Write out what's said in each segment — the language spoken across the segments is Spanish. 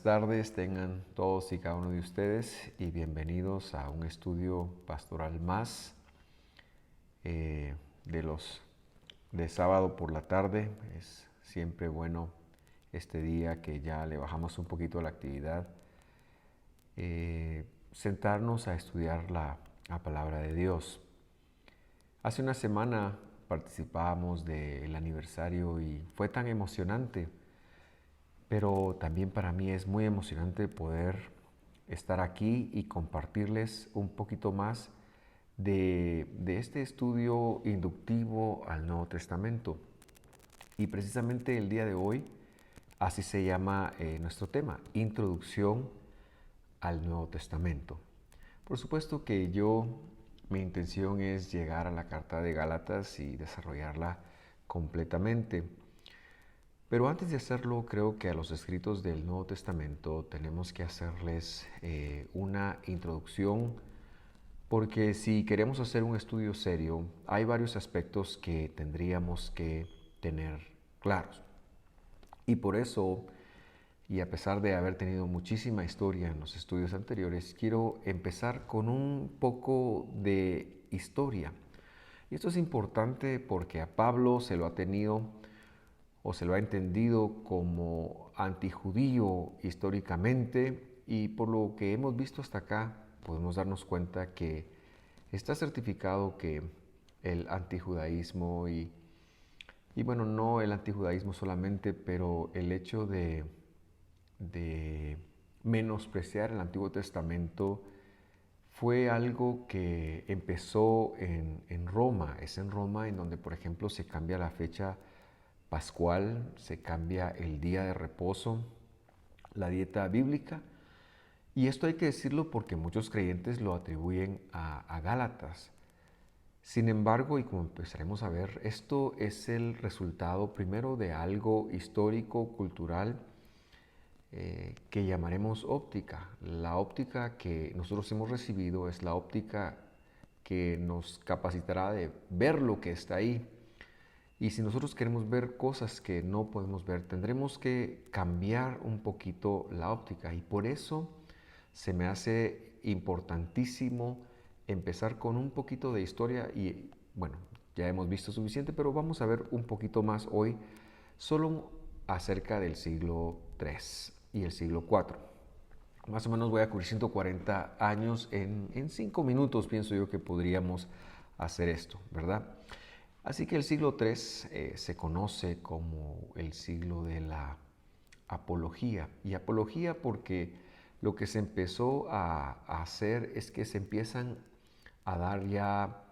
tardes tengan todos y cada uno de ustedes y bienvenidos a un estudio pastoral más de los de sábado por la tarde. Es siempre bueno este día que ya le bajamos un poquito a la actividad, sentarnos a estudiar la palabra de Dios. Hace una semana participábamos del aniversario y fue tan emocionante. Pero también para mí es muy emocionante poder estar aquí y compartirles un poquito más de este estudio inductivo al Nuevo Testamento. Y precisamente el día de hoy, así se llama nuestro tema, Introducción al Nuevo Testamento. Por supuesto que mi intención es llegar a la Carta de Gálatas y desarrollarla completamente. Pero antes de hacerlo, creo que a los escritos del Nuevo Testamento tenemos que hacerles una introducción, porque si queremos hacer un estudio serio, hay varios aspectos que tendríamos que tener claros. Y por eso, y a pesar de haber tenido muchísima historia en los estudios anteriores, quiero empezar con un poco de historia. Y esto es importante porque a Pablo se lo ha tenido o se lo ha entendido como antijudío históricamente, y por lo que hemos visto hasta acá podemos darnos cuenta que está certificado que el antijudaísmo y bueno, no el antijudaísmo solamente, pero el hecho de menospreciar el Antiguo Testamento fue algo que empezó en Roma. Es en Roma en donde, por ejemplo, se cambia la fecha pascual, se cambia el día de reposo, la dieta bíblica. Y esto hay que decirlo porque muchos creyentes lo atribuyen a Gálatas. Sin embargo, y como empezaremos a ver, esto es el resultado primero de algo histórico, cultural, que llamaremos óptica. La óptica que nosotros hemos recibido es la óptica que nos capacitará de ver lo que está ahí. Y si nosotros queremos ver cosas que no podemos ver, tendremos que cambiar un poquito la óptica. Y por eso se me hace importantísimo empezar con un poquito de historia. Y bueno, ya hemos visto suficiente, pero vamos a ver un poquito más hoy, solo acerca del siglo III y el siglo IV. Más o menos voy a cubrir 140 años en 5 minutos, pienso yo que podríamos hacer esto, ¿verdad? Así que el siglo III se conoce como el siglo de la apología. Y apología porque lo que se empezó a hacer es que se empiezan a dar ya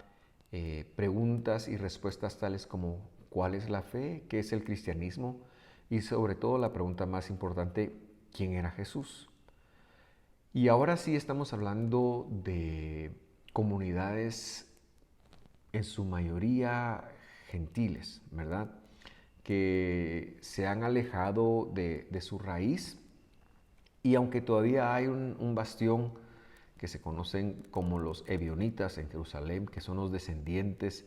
preguntas y respuestas tales como ¿cuál es la fe? ¿Qué es el cristianismo? Y sobre todo la pregunta más importante, ¿quién era Jesús? Y ahora sí estamos hablando de comunidades en su mayoría gentiles, ¿verdad? Que se han alejado de su raíz, y aunque todavía hay un bastión que se conocen como los ebionitas en Jerusalén, que son los descendientes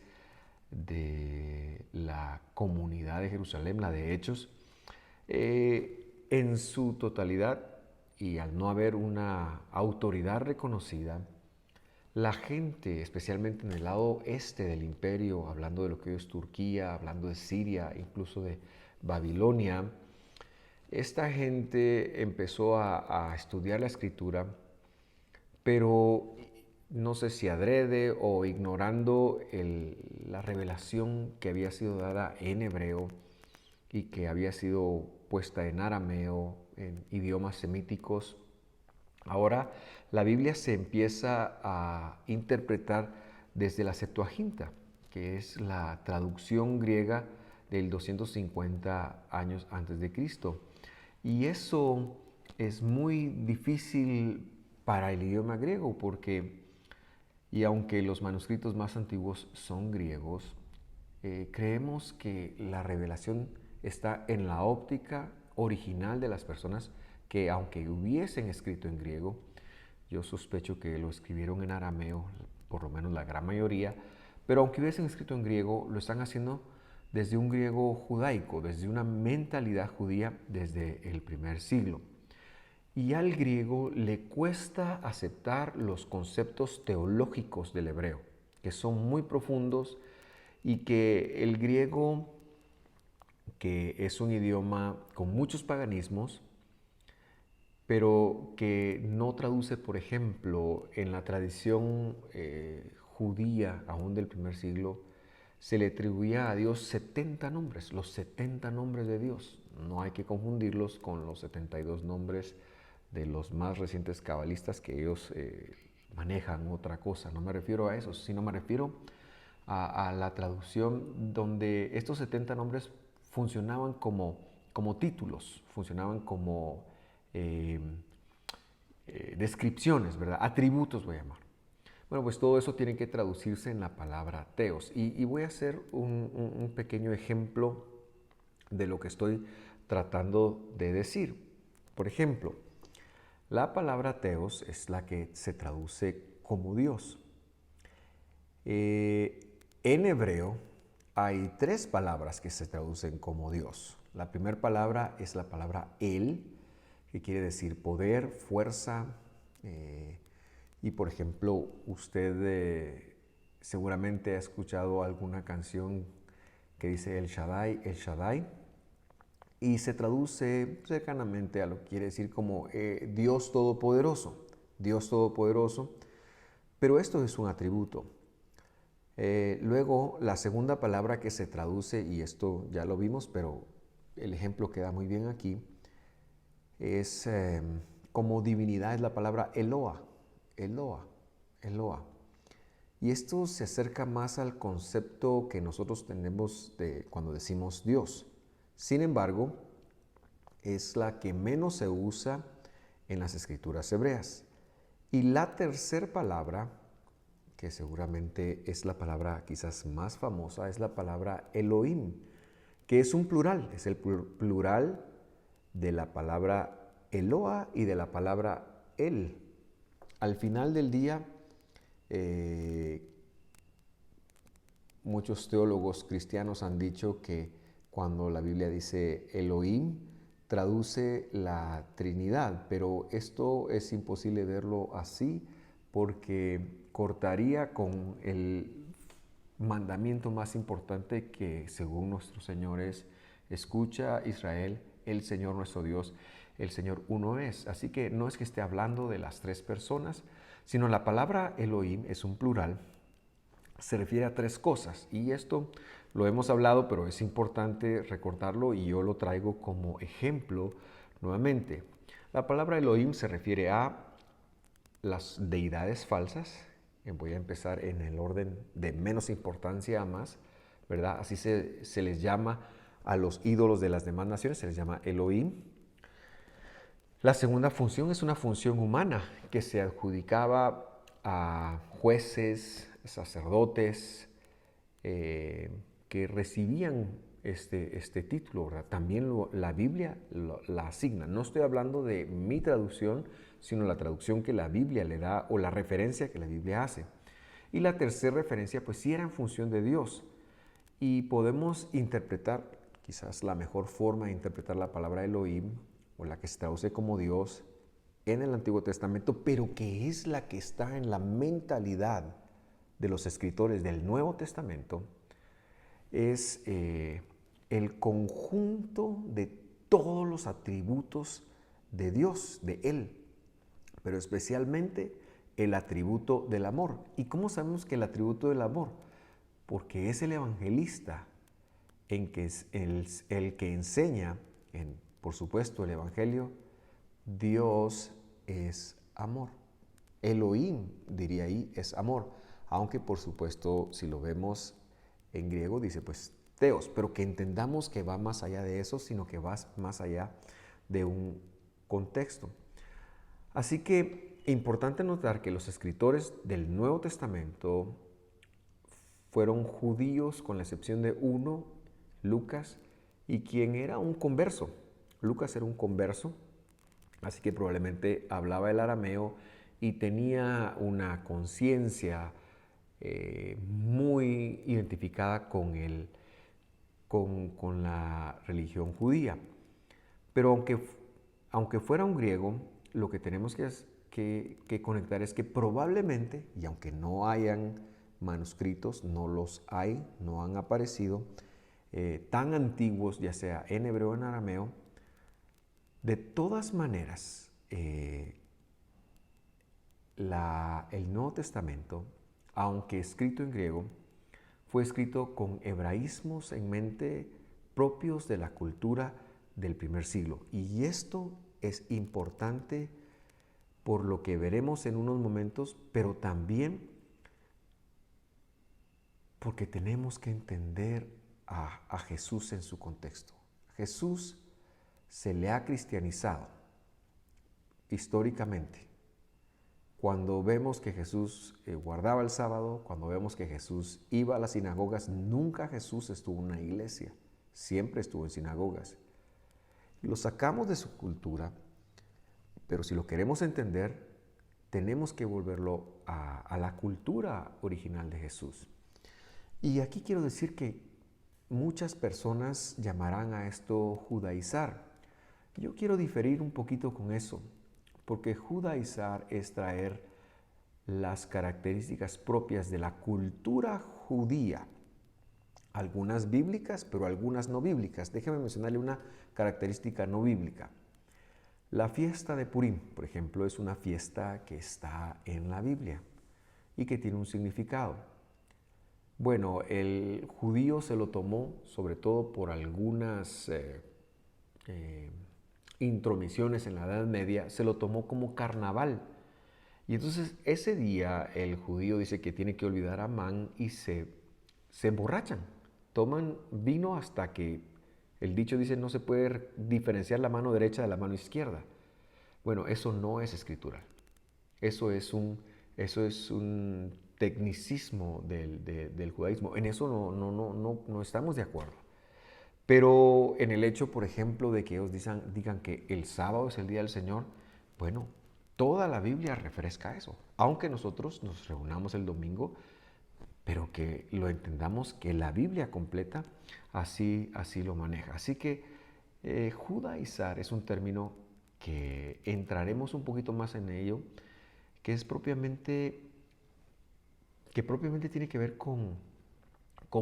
de la comunidad de Jerusalén, la de Hechos, en su totalidad y al no haber una autoridad reconocida, la gente, especialmente en el lado este del imperio, hablando de lo que hoy es Turquía, hablando de Siria, incluso de Babilonia, esta gente empezó a estudiar la escritura, pero no sé si adrede o ignorando la revelación que había sido dada en hebreo y que había sido puesta en arameo, en idiomas semíticos. Ahora la Biblia se empieza a interpretar desde la Septuaginta, que es la traducción griega del 250 años antes de Cristo. Y eso es muy difícil para el idioma griego porque, y aunque los manuscritos más antiguos son griegos, creemos que la revelación está en la óptica original de las personas que, aunque hubiesen escrito en griego, yo sospecho que lo escribieron en arameo, por lo menos la gran mayoría, pero aunque hubiesen escrito en griego, lo están haciendo desde un griego judaico, desde una mentalidad judía desde el primer siglo. y al griego le cuesta aceptar los conceptos teológicos del hebreo, que son muy profundos y que el griego, que es un idioma con muchos paganismos, pero que no traduce, por ejemplo, en la tradición judía, aún del primer siglo, se le atribuía a Dios 70 nombres, los 70 nombres de Dios. No hay que confundirlos con los 72 nombres de los más recientes cabalistas, que ellos manejan otra cosa. No me refiero a eso, sino me refiero a la traducción donde estos 70 nombres funcionaban como títulos, funcionaban como eh, descripciones, ¿verdad? Atributos voy a llamar. Bueno, pues todo eso tiene que traducirse en la palabra teos. Y voy a hacer un pequeño ejemplo de lo que estoy tratando de decir. Por ejemplo, la palabra teos es la que se traduce como Dios. En hebreo hay tres palabras que se traducen como Dios. La primera palabra es la palabra El, que quiere decir poder, fuerza. Y por ejemplo, usted seguramente ha escuchado alguna canción que dice El Shaddai, El Shaddai, y se traduce cercanamente a lo que quiere decir como Dios Todopoderoso. Dios Todopoderoso, pero esto es un atributo. Luego, la segunda palabra que se traduce, y esto ya lo vimos, pero el ejemplo queda muy bien aquí, es como divinidad, es la palabra Eloa, Eloa, Eloa. Y esto se acerca más al concepto que nosotros tenemos de cuando decimos Dios. Sin embargo, es la que menos se usa en las escrituras hebreas. Y la tercera palabra, que seguramente es la palabra quizás más famosa, es la palabra Elohim, que es un plural, es el plural de la palabra Eloa y de la palabra El. Al final del día, muchos teólogos cristianos han dicho que cuando la Biblia dice Elohim, traduce la Trinidad, pero esto es imposible verlo así porque cortaría con el mandamiento más importante que según nuestro Señor es: escucha Israel, el Señor nuestro Dios, el Señor uno es. Así que no es que esté hablando de las tres personas, sino la palabra Elohim es un plural, se refiere a tres cosas, y esto lo hemos hablado, pero es importante recordarlo y yo lo traigo como ejemplo nuevamente. La palabra Elohim se refiere a las deidades falsas. Voy a empezar en el orden de menos importancia a más, ¿verdad? Así se les llama a los ídolos de las demás naciones, se les llama Elohim. La segunda función es una función humana que se adjudicaba a jueces, sacerdotes, que recibían este título, ¿verdad? También la Biblia la asigna. No estoy hablando de mi traducción, sino la traducción que la Biblia le da o la referencia que la Biblia hace. Y la tercera referencia, pues sí era en función de Dios. Y podemos interpretar, quizás la mejor forma de interpretar la palabra Elohim, o la que se traduce como Dios en el Antiguo Testamento, pero que es la que está en la mentalidad de los escritores del Nuevo Testamento, es el conjunto de todos los atributos de Dios, de Él, pero especialmente el atributo del amor. ¿Y cómo sabemos que el atributo del amor? Porque es el evangelista en que es el que enseña, por supuesto, el evangelio. Dios es amor. Elohim, diría ahí, es amor. Aunque por supuesto, si lo vemos en griego, dice pues teos, pero que entendamos que va más allá de eso, sino que va más allá de un contexto. Así que importante notar que los escritores del Nuevo Testamento fueron judíos, con la excepción de uno, Lucas, y quien era un converso. Lucas era un converso, así que probablemente hablaba el arameo y tenía una conciencia muy identificada con la religión judía. Pero aunque fuera un griego, lo que tenemos que conectar es que probablemente, y aunque no hayan manuscritos, no los hay, no han aparecido, tan antiguos, ya sea en hebreo o en arameo, de todas maneras, el Nuevo Testamento, aunque escrito en griego, fue escrito con hebraísmos en mente propios de la cultura del primer siglo. Y esto es importante por lo que veremos en unos momentos, pero también porque tenemos que entender a Jesús en su contexto. Jesús se le ha cristianizado históricamente. Cuando vemos que Jesús guardaba el sábado, cuando vemos que Jesús iba a las sinagogas, nunca Jesús estuvo en una iglesia, siempre estuvo en sinagogas. Lo sacamos de su cultura, pero si lo queremos entender, tenemos que volverlo a la cultura original de Jesús. Y aquí quiero decir que muchas personas llamarán a esto judaizar. Yo quiero diferir un poquito con eso, porque judaizar es traer las características propias de la cultura judía, algunas bíblicas, pero algunas no bíblicas. Déjeme mencionarle una característica no bíblica. La fiesta de Purim, por ejemplo, es una fiesta que está en la Biblia y que tiene un significado. Bueno, el judío se lo tomó, sobre todo por algunas intromisiones en la Edad Media, se lo tomó como carnaval. Y entonces ese día el judío dice que tiene que olvidar a Amán y se emborrachan. Toman vino hasta que el dicho dice no se puede diferenciar la mano derecha de la mano izquierda. Bueno, eso no es escritural. Eso es un tecnicismo del judaísmo. En eso no estamos de acuerdo. Pero en el hecho, por ejemplo, de que ellos digan que el sábado es el día del Señor, bueno, toda la Biblia refresca eso. Aunque nosotros nos reunamos el domingo, pero que lo entendamos que la Biblia completa así lo maneja. Así que judaizar es un término que entraremos un poquito más en ello, que propiamente tiene que ver con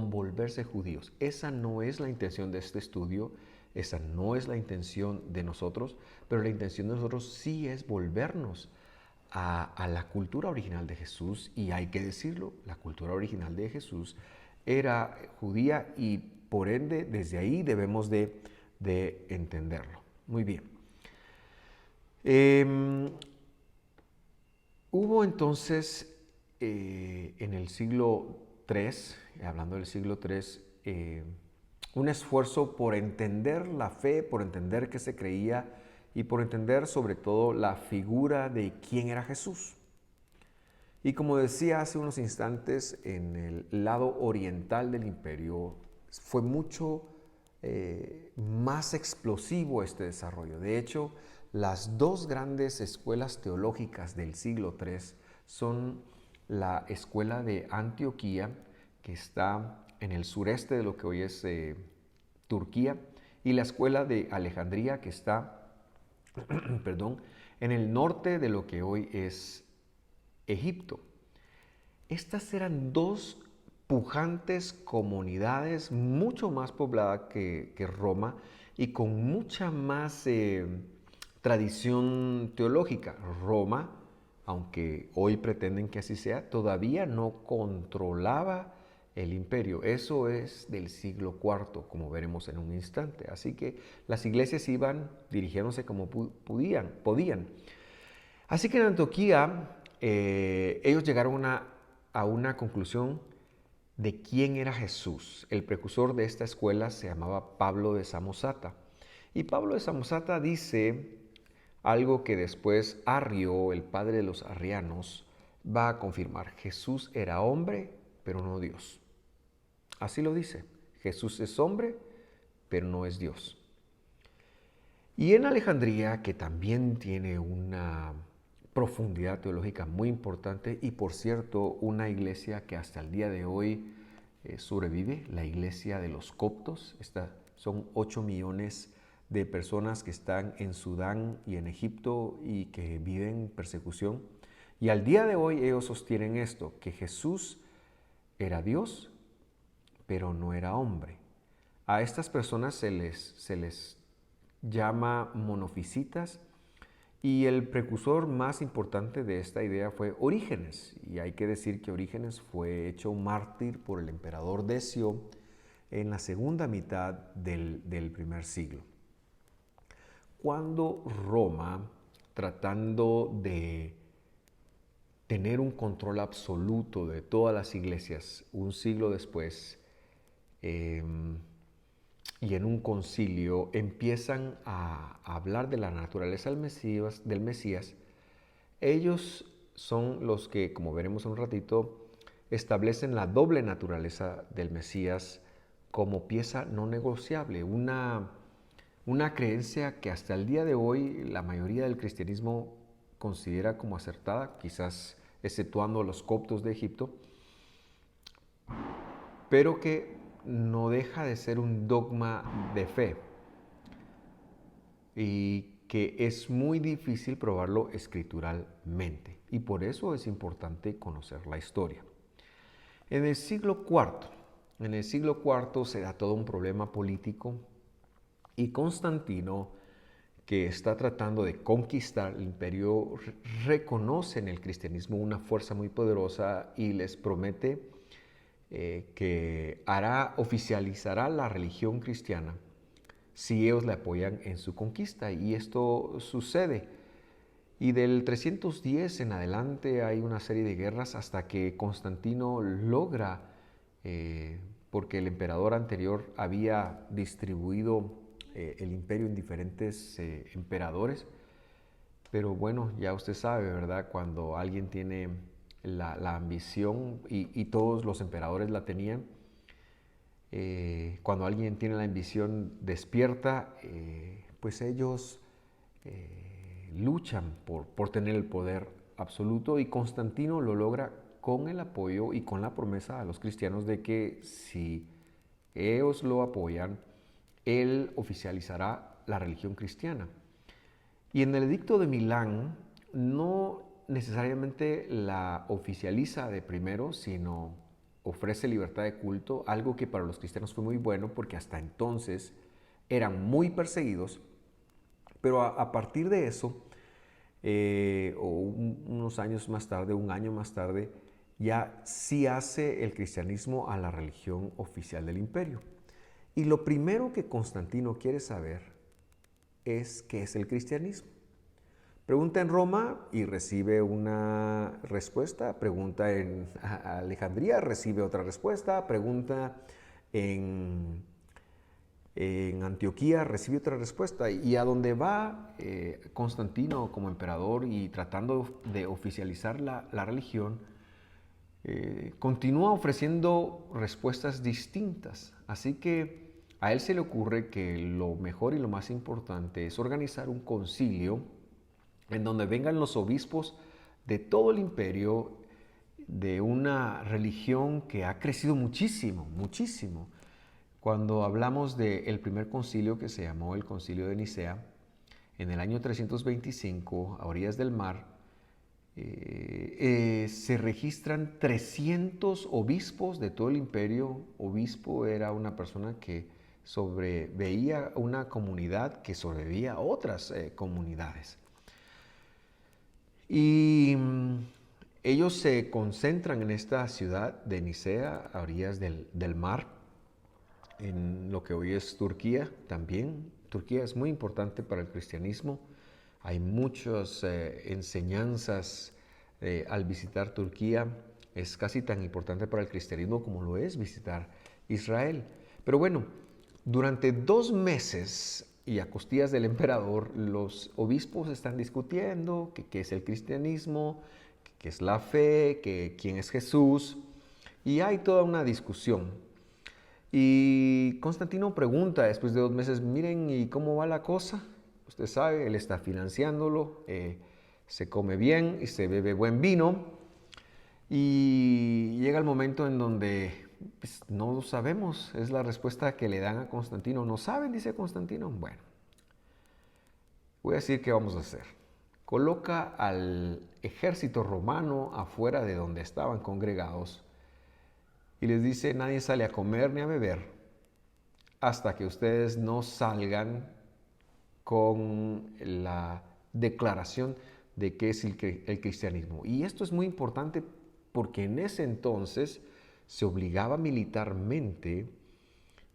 volverse judíos. Esa no es la intención de este estudio, esa no es la intención de nosotros, pero la intención de nosotros sí es volvernos a la cultura original de Jesús, y hay que decirlo, la cultura original de Jesús era judía y por ende desde ahí debemos de entenderlo. Muy bien. Hubo entonces en el siglo III, hablando del siglo III, un esfuerzo por entender la fe, por entender qué se creía y por entender sobre todo la figura de quién era Jesús. Y como decía hace unos instantes, en el lado oriental del imperio fue mucho más explosivo este desarrollo. De hecho, las dos grandes escuelas teológicas del siglo III son la escuela de Antioquía, que está en el sureste de lo que hoy es Turquía, y la escuela de Alejandría, que está perdón, en el norte de lo que hoy es Egipto. Estas eran dos pujantes comunidades mucho más pobladas que Roma y con mucha más tradición teológica. Roma, aunque hoy pretenden que así sea, todavía no controlaba el imperio. Eso es del siglo IV, como veremos en un instante. Así que las iglesias iban dirigiéndose como podían. Así que en Antioquía ellos llegaron a una conclusión de quién era Jesús. El precursor de esta escuela se llamaba Pablo de Samosata. Y Pablo de Samosata dice algo que después Arrio, el padre de los arrianos, va a confirmar. Jesús era hombre, pero no Dios. Así lo dice. Jesús es hombre, pero no es Dios. Y en Alejandría, que también tiene una profundidad teológica muy importante y por cierto una iglesia que hasta el día de hoy sobrevive, la iglesia de los coptos. Son 8 millones de personas que están en Sudán y en Egipto y que viven persecución. Y al día de hoy ellos sostienen esto, que Jesús era Dios, pero no era hombre. A estas personas se les llama monofisitas y el precursor más importante de esta idea fue Orígenes. Y hay que decir que Orígenes fue hecho mártir por el emperador Decio en la segunda mitad del primer siglo. Cuando Roma, tratando de tener un control absoluto de todas las iglesias un siglo después, y en un concilio empiezan a hablar de la naturaleza del Mesías, ellos son los que, como veremos en un ratito, establecen la doble naturaleza del Mesías como pieza no negociable, una creencia que hasta el día de hoy la mayoría del cristianismo considera como acertada, quizás exceptuando los coptos de Egipto, pero que no deja de ser un dogma de fe y que es muy difícil probarlo escrituralmente. Y por eso es importante conocer la historia. En el siglo IV se da todo un problema político y Constantino, que está tratando de conquistar el imperio, reconoce en el cristianismo una fuerza muy poderosa y les promete que oficializará la religión cristiana si ellos le apoyan en su conquista. Y esto sucede. Y del 310 en adelante hay una serie de guerras hasta que Constantino logra, porque el emperador anterior había distribuido el imperio en diferentes emperadores, pero bueno, ya usted sabe, ¿verdad? Cuando alguien tiene la ambición, y todos los emperadores la tenían, cuando alguien tiene la ambición despierta, pues ellos luchan por tener el poder absoluto, y Constantino lo logra con el apoyo y con la promesa a los cristianos de que si ellos lo apoyan, él oficializará la religión cristiana. Y en el Edicto de Milán no necesariamente la oficializa de primero, sino ofrece libertad de culto, algo que para los cristianos fue muy bueno porque hasta entonces eran muy perseguidos, pero a partir de eso, unos años más tarde, un año más tarde, ya sí hace el cristianismo a la religión oficial del imperio. Y lo primero que Constantino quiere saber es qué es el cristianismo. Pregunta en Roma y recibe una respuesta, pregunta en Alejandría, recibe otra respuesta, pregunta en Antioquía, recibe otra respuesta. Y a donde va Constantino como emperador y tratando de oficializar la religión, continúa ofreciendo respuestas distintas. Así que a él se le ocurre que lo mejor y lo más importante es organizar un concilio en donde vengan los obispos de todo el imperio, de una religión que ha crecido muchísimo, muchísimo. Cuando hablamos del primer concilio, que se llamó el Concilio de Nicea, en el año 325, a orillas del mar, se registran 300 obispos de todo el imperio. Obispo era una persona que sobreveía una comunidad que sobreveía a otras comunidades. Y ellos se concentran en esta ciudad de Nicea, a orillas del mar, en lo que hoy es Turquía también. Turquía es muy importante para el cristianismo. Hay muchas enseñanzas al visitar Turquía. Es casi tan importante para el cristianismo como lo es visitar Israel. Pero bueno, durante 2 meses y a costillas del emperador, los obispos están discutiendo qué es el cristianismo, qué es la fe, quién es Jesús, y hay toda una discusión. Y Constantino pregunta después de 2 meses, miren, ¿y cómo va la cosa? Usted sabe, él está financiándolo, se come bien y se bebe buen vino, y llega el momento en donde pues, no sabemos, es la respuesta que le dan a Constantino. ¿No saben? Dice Constantino. Bueno, Voy a decir qué vamos a hacer. Coloca al ejército romano afuera de donde estaban congregados y les dice, nadie sale a comer ni a beber hasta que ustedes no salgan con la declaración de qué es el cristianismo. Y esto es muy importante porque en ese entonces se obligaba militarmente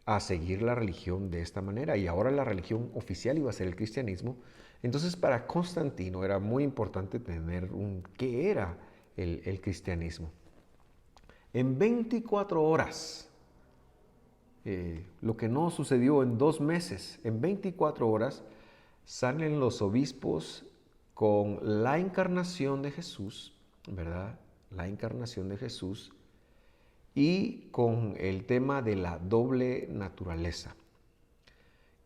a seguir la religión de esta manera y ahora la religión oficial iba a ser el cristianismo. Entonces para Constantino era muy importante tener qué era el cristianismo. En 24 horas, lo que no sucedió en 2 meses, en 24 horas salen los obispos con la encarnación de Jesús, ¿verdad? La encarnación de Jesús y con el tema de la doble naturaleza,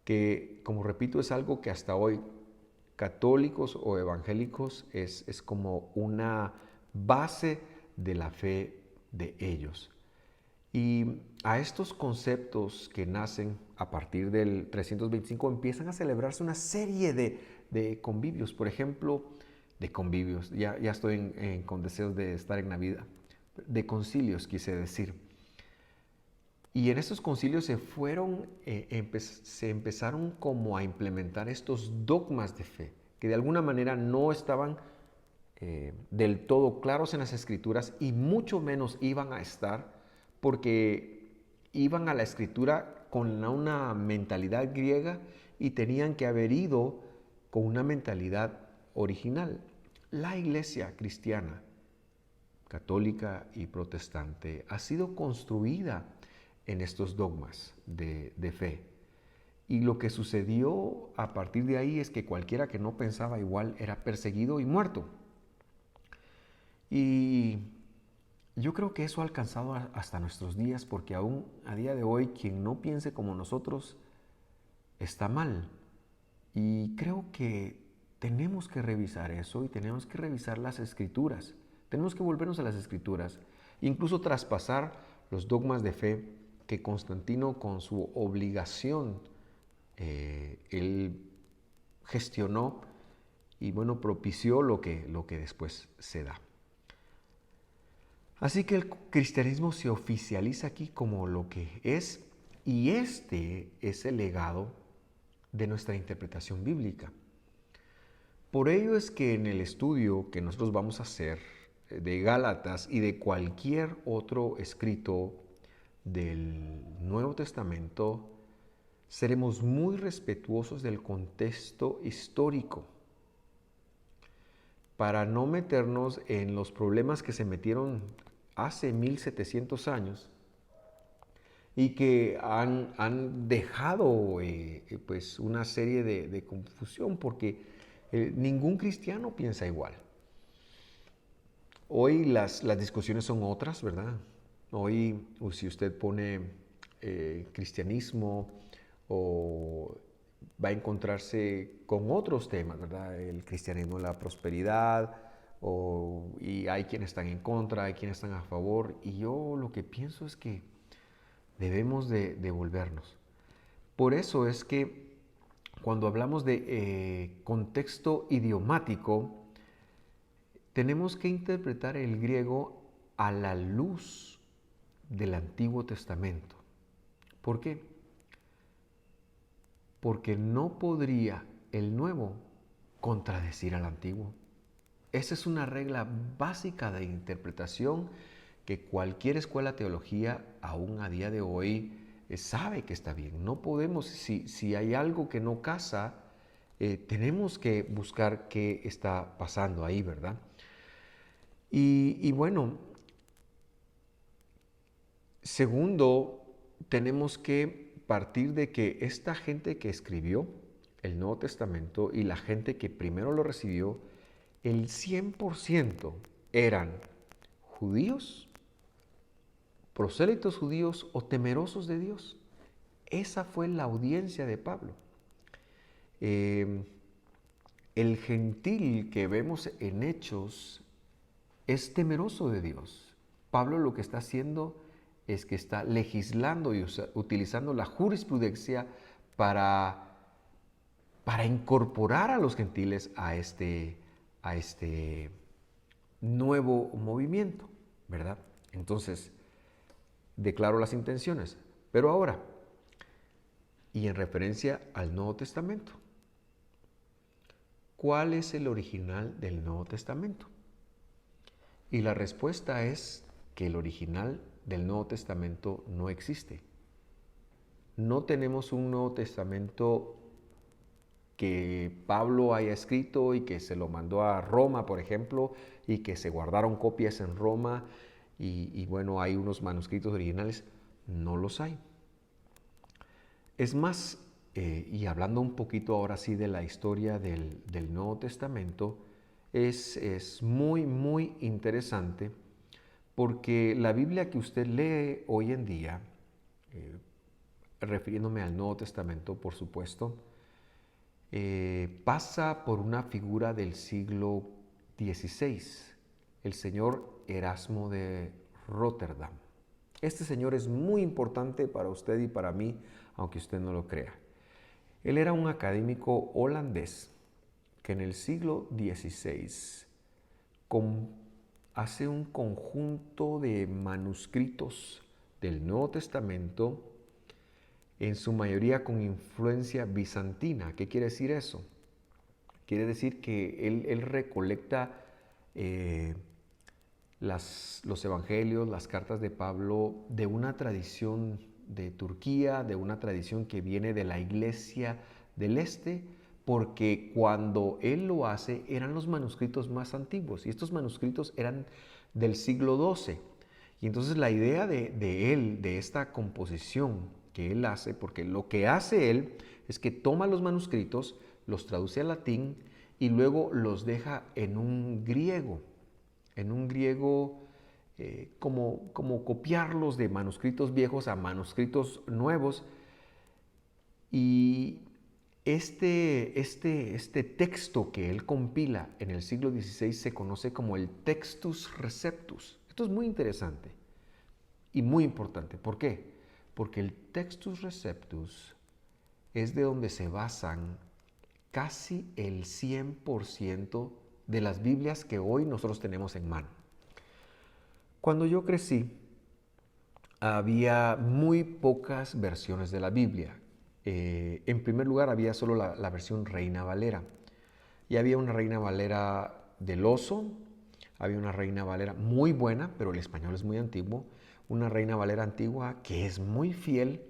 que como repito es algo que hasta hoy católicos o evangélicos es como una base de la fe de ellos. Y a estos conceptos que nacen a partir del 325 empiezan a celebrarse una serie de convivios, por ejemplo, de convivios, ya estoy con deseos de estar en Navidad, de concilios quise decir. Y en estos concilios se empezaron como a implementar estos dogmas de fe, que de alguna manera no estaban del todo claros en las escrituras y mucho menos iban a estar porque iban a la escritura con una mentalidad griega y tenían que haber ido con una mentalidad original. La iglesia cristiana, católica y protestante, ha sido construida en estos dogmas de fe. Y lo que sucedió a partir de ahí es que cualquiera que no pensaba igual era perseguido y muerto. Y yo creo que eso ha alcanzado hasta nuestros días porque aún a día de hoy quien no piense como nosotros está mal. Y creo que tenemos que revisar eso y tenemos que revisar las escrituras. Tenemos que volvernos a las escrituras, incluso traspasar los dogmas de fe que Constantino con su obligación él gestionó y bueno, propició lo que después se da. Así que el cristianismo se oficializa aquí como lo que es y este es el legado de nuestra interpretación bíblica. Por ello es que en el estudio que nosotros vamos a hacer de Gálatas y de cualquier otro escrito del Nuevo Testamento, seremos muy respetuosos del contexto histórico para no meternos en los problemas que se metieron hace 1700 años y que han dejado pues una serie de confusión porque ningún cristiano piensa igual. Hoy las discusiones son otras, ¿verdad? Hoy si usted pone cristianismo o va a encontrarse con otros temas, ¿verdad? El cristianismo, la prosperidad, y hay quienes están en contra, hay quienes están a favor, y yo lo que pienso es que debemos de volvernos. Por eso es que cuando hablamos de contexto idiomático, tenemos que interpretar el griego a la luz del Antiguo Testamento. ¿Por qué? Porque no podría el Nuevo contradecir al Antiguo. Esa es una regla básica de interpretación que cualquier escuela de teología, aún a día de hoy, sabe que está bien. No podemos, si hay algo que no casa, tenemos que buscar qué está pasando ahí, ¿verdad? Y bueno, segundo, tenemos que partir de que esta gente que escribió el Nuevo Testamento y la gente que primero lo recibió, el 100% eran judíos, prosélitos judíos o temerosos de Dios. Esa fue la audiencia de Pablo. El gentil que vemos en Hechos es temeroso de Dios. Pablo lo que está haciendo es que está legislando y utilizando la jurisprudencia para para incorporar a los gentiles a este nuevo movimiento, ¿verdad? Entonces, declaro las intenciones. Pero ahora, y en referencia al Nuevo Testamento, ¿cuál es el original del Nuevo Testamento? Y la respuesta es que el original del Nuevo Testamento no existe. No tenemos un Nuevo Testamento que Pablo haya escrito y que se lo mandó a Roma, por ejemplo, y que se guardaron copias en Roma y bueno, hay unos manuscritos originales. No los hay. Es más, y hablando un poquito ahora sí de la historia del Nuevo Testamento, es muy, muy interesante porque la Biblia que usted lee hoy en día, refiriéndome al Nuevo Testamento, por supuesto, pasa por una figura del siglo XVI, el señor Erasmo de Rotterdam. Este señor es muy importante para usted y para mí, aunque usted no lo crea. Él era un académico holandés que en el siglo XVI hace un conjunto de manuscritos del Nuevo Testamento, en su mayoría con influencia bizantina. ¿Qué quiere decir eso? Quiere decir que él recolecta los evangelios, las cartas de Pablo, de una tradición de Turquía, de una tradición que viene de la Iglesia del Este, porque cuando él lo hace eran los manuscritos más antiguos y estos manuscritos eran del siglo XII. Y entonces la idea de él, de esta composición que él hace, porque lo que hace él es que toma los manuscritos, los traduce al latín y luego los deja en un griego como copiarlos de manuscritos viejos a manuscritos nuevos. Y este texto que él compila en el siglo XVI se conoce como el Textus Receptus. Esto es muy interesante y muy importante. ¿Por qué? Porque el Textus Receptus es de donde se basan casi el 100% de las Biblias que hoy nosotros tenemos en mano. Cuando yo crecí, había muy pocas versiones de la Biblia. En primer lugar, había solo la versión Reina Valera. Y había una Reina Valera del Oso, había una Reina Valera muy buena, pero el español es muy antiguo, una Reina Valera antigua que es muy fiel.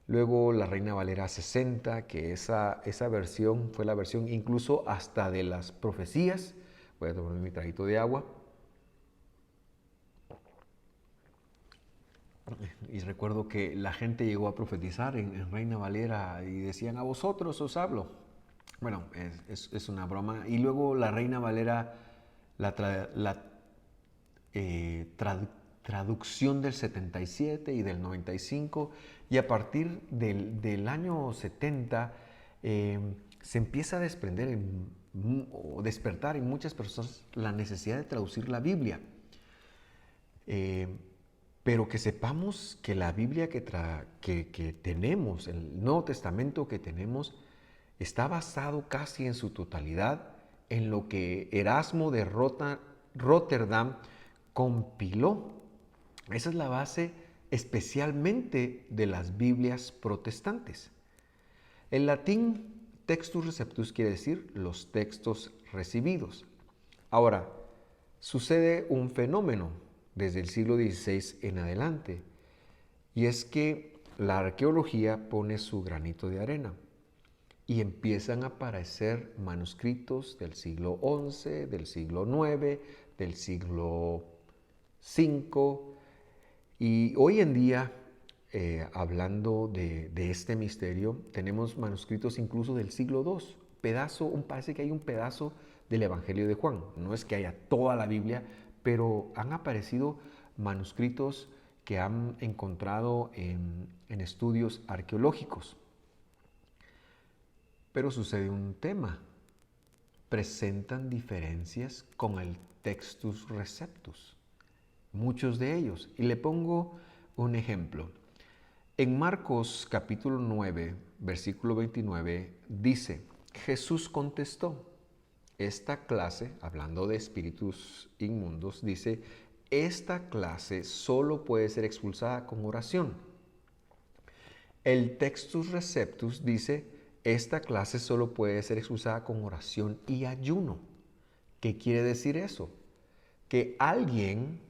Luego la Reina Valera 60, que esa versión fue la versión incluso hasta de las profecías. Voy a tomar mi traguito de agua. Y recuerdo que la gente llegó a profetizar en Reina Valera y decían, a vosotros os hablo. Bueno, es una broma. Y luego la Reina Valera, traducción del 77 y del 95, y a partir del año 70 se empieza a desprender o despertar en muchas personas la necesidad de traducir la Biblia. Pero que sepamos que la Biblia que tenemos, el Nuevo Testamento que tenemos, está basado casi en su totalidad en lo que Erasmo de Rotterdam compiló. Esa es la base especialmente de las Biblias protestantes. El latín Textus Receptus quiere decir los textos recibidos. Ahora, sucede un fenómeno desde el siglo XVI en adelante, y es que la arqueología pone su granito de arena y empiezan a aparecer manuscritos del siglo XI, del siglo IX, del siglo V, y hoy en día, hablando de este misterio, tenemos manuscritos incluso del siglo II, parece que hay un pedazo del Evangelio de Juan. No es que haya toda la Biblia, pero han aparecido manuscritos que han encontrado en estudios arqueológicos. Pero sucede un tema. Presentan diferencias con el Textus Receptus, muchos de ellos. Y le pongo un ejemplo. En Marcos capítulo 9, versículo 29, dice, Jesús contestó, esta clase, hablando de espíritus inmundos, dice, esta clase solo puede ser expulsada con oración. El Textus Receptus dice, esta clase solo puede ser expulsada con oración y ayuno. ¿Qué quiere decir eso? Que alguien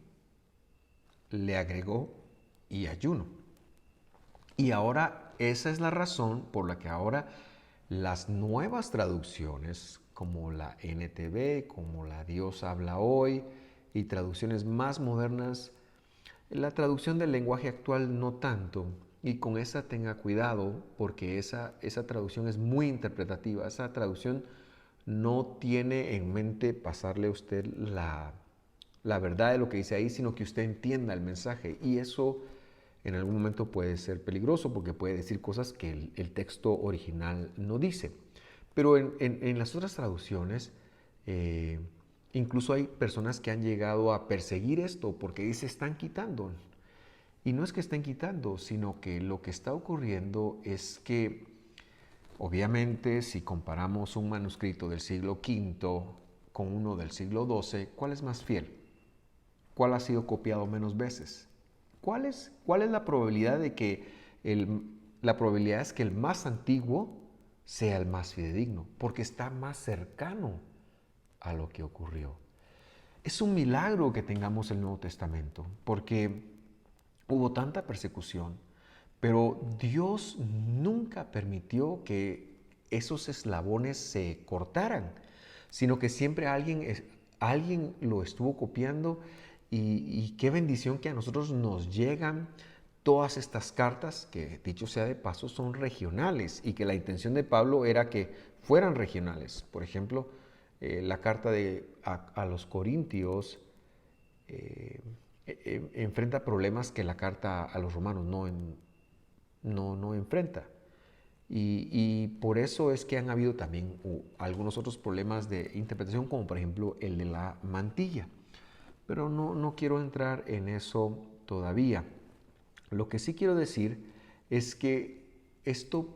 le agregó y ayuno. Y ahora esa es la razón por la que ahora las nuevas traducciones, como la NTV, como la Dios habla hoy, y traducciones más modernas, la traducción del lenguaje actual no tanto, y con esa tenga cuidado porque esa traducción es muy interpretativa. Esa traducción no tiene en mente pasarle a usted la verdad de lo que dice ahí, sino que usted entienda el mensaje. Y eso en algún momento puede ser peligroso porque puede decir cosas que el texto original no dice. Pero en las otras traducciones, incluso hay personas que han llegado a perseguir esto porque dice están quitando. Y no es que estén quitando, sino que lo que está ocurriendo es que, obviamente, si comparamos un manuscrito del siglo V con uno del siglo XII, ¿cuál es más fiel? ¿Cuál ha sido copiado menos veces? ¿Cuál es la probabilidad de que la probabilidad es que el más antiguo sea el más fidedigno? Porque está más cercano a lo que ocurrió. Es un milagro que tengamos el Nuevo Testamento, porque hubo tanta persecución, pero Dios nunca permitió que esos eslabones se cortaran, sino que siempre alguien lo estuvo copiando y qué bendición que a nosotros nos llegan todas estas cartas, que dicho sea de paso son regionales y que la intención de Pablo era que fueran regionales. Por ejemplo, la carta a los Corintios enfrenta problemas que la carta a los romanos no enfrenta. Y por eso es que han habido también algunos otros problemas de interpretación, como por ejemplo el de la mantilla. Pero no quiero entrar en eso todavía. Lo que sí quiero decir es que esto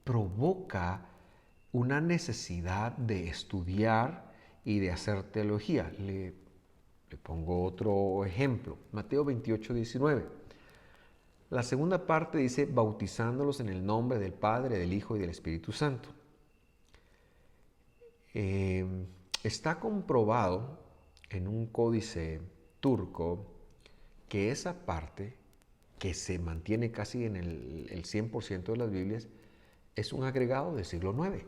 provoca una necesidad de estudiar y de hacer teología. Le pongo otro ejemplo, Mateo 28, 19. La segunda parte dice, bautizándolos en el nombre del Padre, del Hijo y del Espíritu Santo. Eh, Está comprobado en un códice turco que esa parte, que se mantiene casi en el 100% de las Biblias, es un agregado del siglo IX.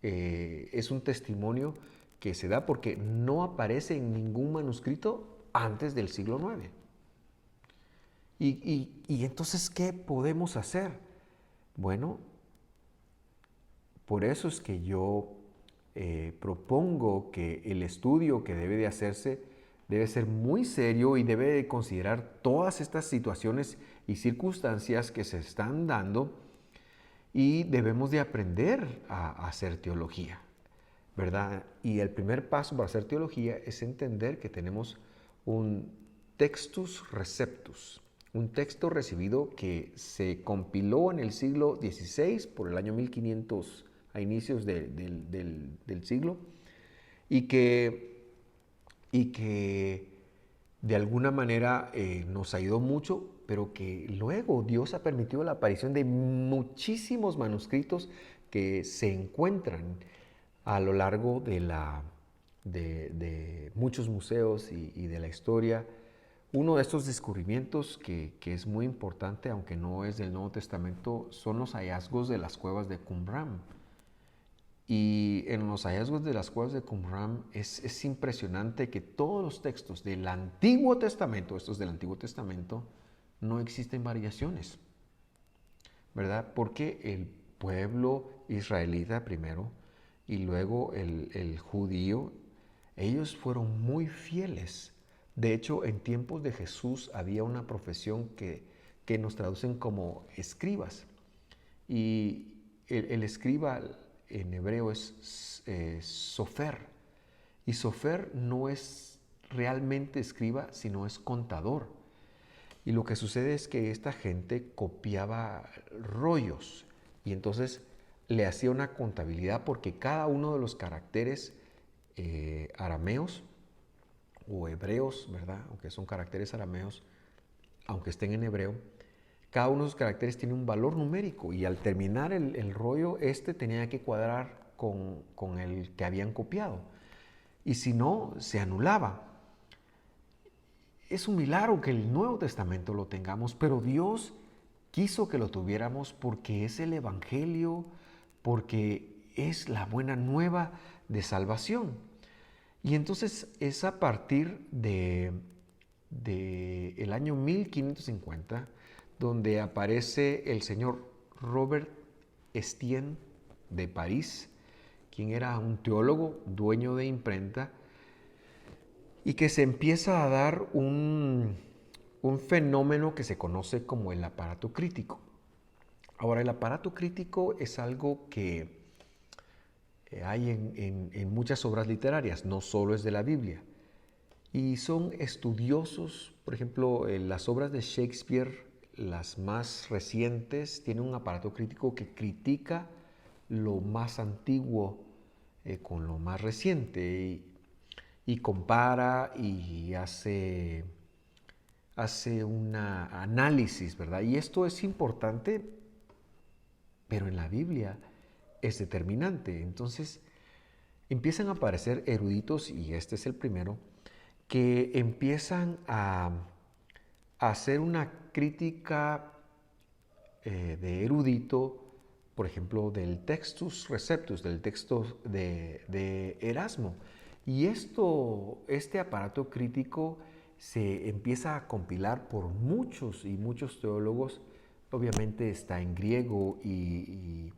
Es un testimonio que se da porque no aparece en ningún manuscrito antes del siglo IX. Y entonces, ¿qué podemos hacer? Bueno, por eso es que yo propongo que el estudio que debe de hacerse debe ser muy serio y debe de considerar todas estas situaciones y circunstancias que se están dando y debemos de aprender a hacer teología, ¿verdad? Y el primer paso para hacer teología es entender que tenemos un textus receptus, un texto recibido que se compiló en el siglo XVI, por el año 1500, a inicios del siglo, y que de alguna manera nos ayudó mucho, pero que luego Dios ha permitido la aparición de muchísimos manuscritos que se encuentran a lo largo de muchos museos y de la historia. Uno de estos descubrimientos que es muy importante, aunque no es del Nuevo Testamento, son los hallazgos de las cuevas de Qumran. Y en los hallazgos de las cuevas de Qumran es impresionante que todos los textos del Antiguo Testamento, estos del Antiguo Testamento, no existen variaciones, ¿verdad? Porque el pueblo israelita primero y luego el judío, ellos fueron muy fieles. De hecho, en tiempos de Jesús había una profesión que nos traducen como escribas. Y el escriba en hebreo es sofer. Y sofer no es realmente escriba, sino es contador. Y lo que sucede es que esta gente copiaba rollos y entonces le hacía una contabilidad porque cada uno de los caracteres arameos o hebreos, ¿verdad? Aunque son caracteres arameos, aunque estén en hebreo, cada uno de esos caracteres tiene un valor numérico y al terminar el rollo, tenía que cuadrar con el que habían copiado. Y si no, se anulaba. Es un milagro que el Nuevo Testamento lo tengamos, pero Dios quiso que lo tuviéramos porque es el Evangelio, porque es la buena nueva de salvación. Y entonces es a partir de el año 1550 donde aparece el señor Robert Estienne de París, quien era un teólogo, dueño de imprenta, y que se empieza a dar un fenómeno que se conoce como el aparato crítico. Ahora, el aparato crítico es algo que hay en muchas obras literarias, no solo es de la Biblia. Y son estudiosos, por ejemplo, las obras de Shakespeare, las más recientes, tienen un aparato crítico que critica lo más antiguo con lo más reciente y compara y hace un análisis, ¿verdad? Y esto es importante, pero en la Biblia es determinante. Entonces empiezan a aparecer eruditos, y este es el primero, que empiezan a hacer una crítica de erudito, por ejemplo, del Textus Receptus, del texto de Erasmo. Y este aparato crítico se empieza a compilar por muchos y muchos teólogos. Obviamente está en griego y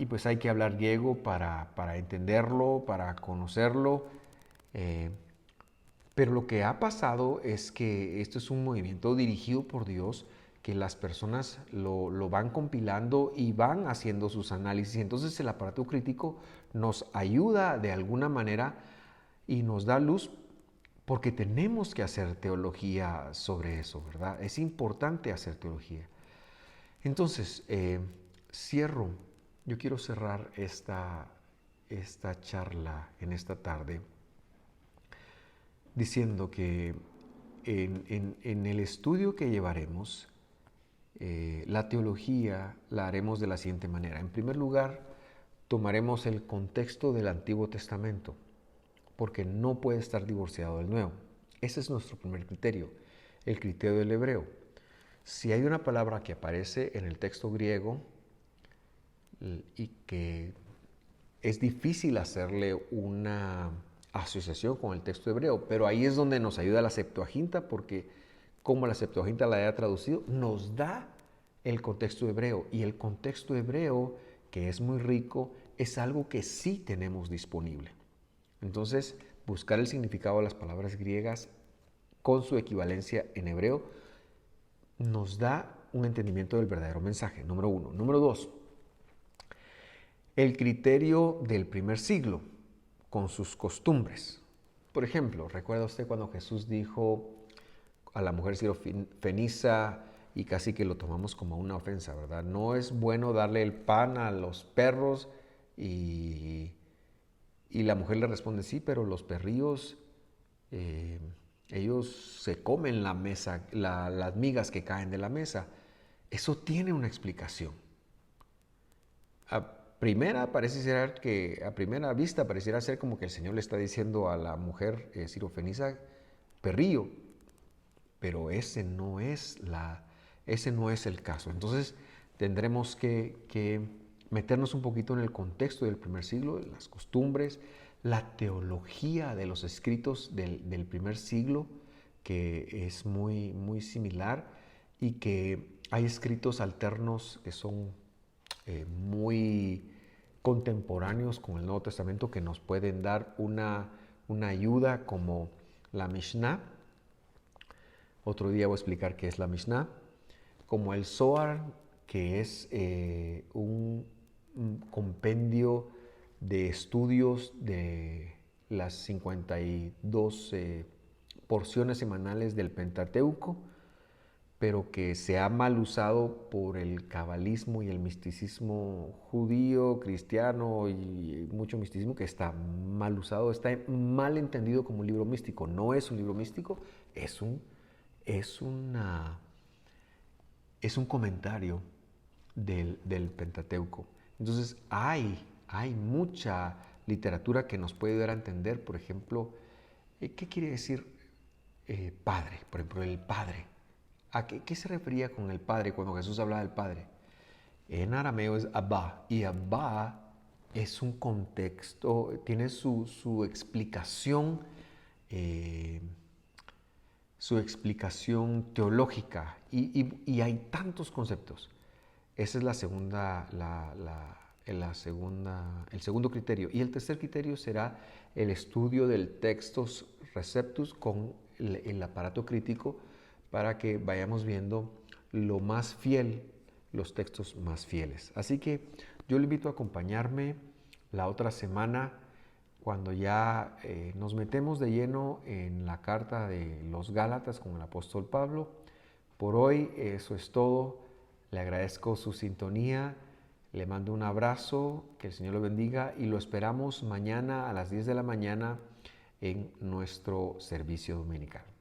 pues hay que hablar griego para entenderlo, para conocerlo. Eh, pero lo que ha pasado es que esto es un movimiento dirigido por Dios, que las personas lo van compilando y van haciendo sus análisis. Entonces el aparato crítico nos ayuda de alguna manera y nos da luz porque tenemos que hacer teología sobre eso, ¿verdad? Es importante hacer teología. Entonces, cierro. Yo quiero cerrar esta charla en esta tarde diciendo que en el estudio que llevaremos, la teología la haremos de la siguiente manera. En primer lugar, tomaremos el contexto del Antiguo Testamento, porque no puede estar divorciado del Nuevo. Ese es nuestro primer criterio, el criterio del hebreo. Si hay una palabra que aparece en el texto griego y que es difícil hacerle una asociación con el texto hebreo, pero ahí es donde nos ayuda la Septuaginta, porque como la Septuaginta la haya traducido, nos da el contexto hebreo, y el contexto hebreo, que es muy rico, es algo que sí tenemos disponible. Entonces, buscar el significado de las palabras griegas con su equivalencia en hebreo nos da un entendimiento del verdadero mensaje, número uno. Número dos, el criterio del primer siglo, con sus costumbres. Por ejemplo, ¿recuerda usted cuando Jesús dijo a la mujer sirofeniza, y casi que lo tomamos como una ofensa, ¿verdad? No es bueno darle el pan a los perros, y la mujer le responde, sí, pero los perrillos, eh, ellos se comen la mesa, las migas que caen de la mesa. Eso tiene una explicación. A primera vista pareciera ser como que el Señor le está diciendo a la mujer sirofeniza, perrillo, pero ese no es el caso. Entonces tendremos que meternos un poquito en el contexto del primer siglo, las costumbres, la teología de los escritos del primer siglo, que es muy, muy similar, y que hay escritos alternos que son muy contemporáneos con el Nuevo Testamento, que nos pueden dar una ayuda, como la Mishnah. Otro día voy a explicar qué es la Mishnah. Como el Zohar, que es un compendio de estudios de las 52 porciones semanales del Pentateuco, pero que se ha mal usado por el cabalismo y el misticismo judío, cristiano y mucho misticismo que está mal usado, está mal entendido como un libro místico. No es un libro místico, es es una, es un comentario del Pentateuco. Entonces hay mucha literatura que nos puede dar a entender, por ejemplo, ¿qué quiere decir padre? Por ejemplo, el padre. ¿A qué se refería con el padre cuando Jesús hablaba del padre? En arameo es Abba, y Abba es un contexto, tiene eh, su explicación teológica, y hay tantos conceptos. Esa es la segunda, el segundo criterio. Y el tercer criterio será el estudio del textus receptus con el aparato crítico para que vayamos viendo lo más fiel, los textos más fieles. Así que yo le invito a acompañarme la otra semana cuando ya nos metemos de lleno en la carta de los Gálatas con el apóstol Pablo. Por hoy eso es todo. Le agradezco su sintonía, le mando un abrazo, que el Señor lo bendiga y lo esperamos mañana a las 10 de la mañana en nuestro servicio dominical.